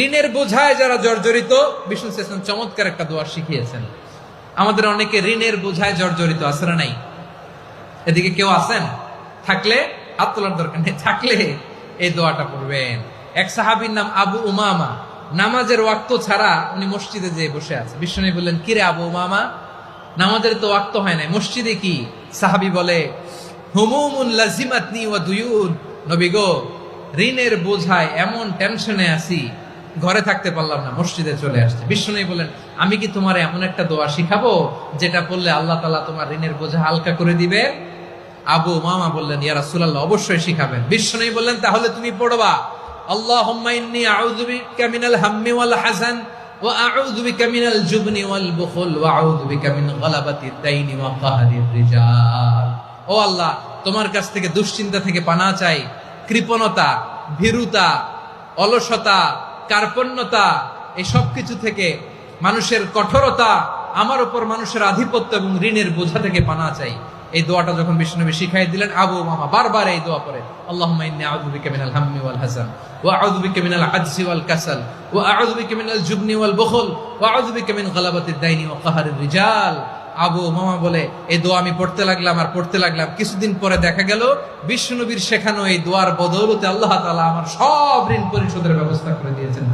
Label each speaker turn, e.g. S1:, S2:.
S1: ঋণের বোঝায় যারা জর্জরিত, বিষ্ণু ইসলাম চমৎকার একটা দোয়া শিখিয়েছেন। আমাদের অনেকে ঋণের বোঝায় জর্জরিত, আছে না নাই? এদিকে কেউ আছেন? থাকলে হাত তোলার দরকার নেই, থাকলে এই দোয়াটা পড়বেন। এক সাহাবীর নাম আবু উমামা, নামাজের ওয়াক্ত ছাড়া উনি মসজিদে যেয়ে বসে আছে। বিষ্ণু বললেন, কিরে আবু উমামা, নামাজের তো ওয়াক্ত হয় নাই, মসজিদে কি? সাহাবী বলে, হুমুমুন লাজিমাতনি ওয়া দুয়ুন, নবী গো, ঋণের বোঝায় এমন টেনশনে আছি, ঘরে থাকতে পারলাম না, মসজিদে চলে আসছে। বিষ্ণু বলেন, আমি কি তোমার এমন একটা দোয়া শিখাবো যেটা পড়লে আল্লাহ তাআলা তোমার ঋণের বোঝা হালকা করে দিবে? আবু উমামা বললেন, ইয়া রাসূলুল্লাহ, অবশ্যই শিখাবেন। বিষ্ণু বললেন, তাহলে তুমি পড়বা, আল্লাহুম্মা ইন্নী আউযু বিকা মিনাল হাম্মি ওয়াল হাযান ওয়া আউযু বিকা মিনাল জুবনি ওয়াল বুখল ওয়া আউযু বিকা মিন গালাবাতিদ দাইনি ওয়া কাহরির রিজাল। ও আল্লাহ, তোমার কাছ থেকে দুশ্চিন্তা থেকে পানাহ চাই, কৃপণতা, ভীরুতা, অলসতা, কার্পণ্যতা, এই সব কিছু থেকে, মানুষের কঠোরতা, আমার উপর মানুষের আধিপত্য এবং ঋণের বোঝা থেকে পানাহ চাই। এই দোয়াটা যখন বিষ্ণুনবী শিখাই দিলেন, আবু উমামা বারবার এই দোয়া পড়ে, আল্লাহুম্মা ইন্নী আউযু বিকা মিনাল হাম্মি ওয়াল হাযান ওয়া আউযু বিকা মিনাল আজজি ওয়াল কাসাল ওয়া আউযু বিকা মিনাল জুবনি ওয়াল বুখল ওয়া আউযু বিকা মিন গালাবাতিদ দাইনি ওয়া কাহরির রিজাল। আবু উমামা বলে, এই দোয়া আমি পড়তে লাগলাম আর পড়তে লাগলাম, কিছুদিন পরে দেখা গেল বিষ্ণুনবীর শেখানো এই দোয়ার বদৌলতে আল্লাহ তাআলা আমার সব ঋণ পরিশোধের ব্যবস্থা করে দিয়েছেন।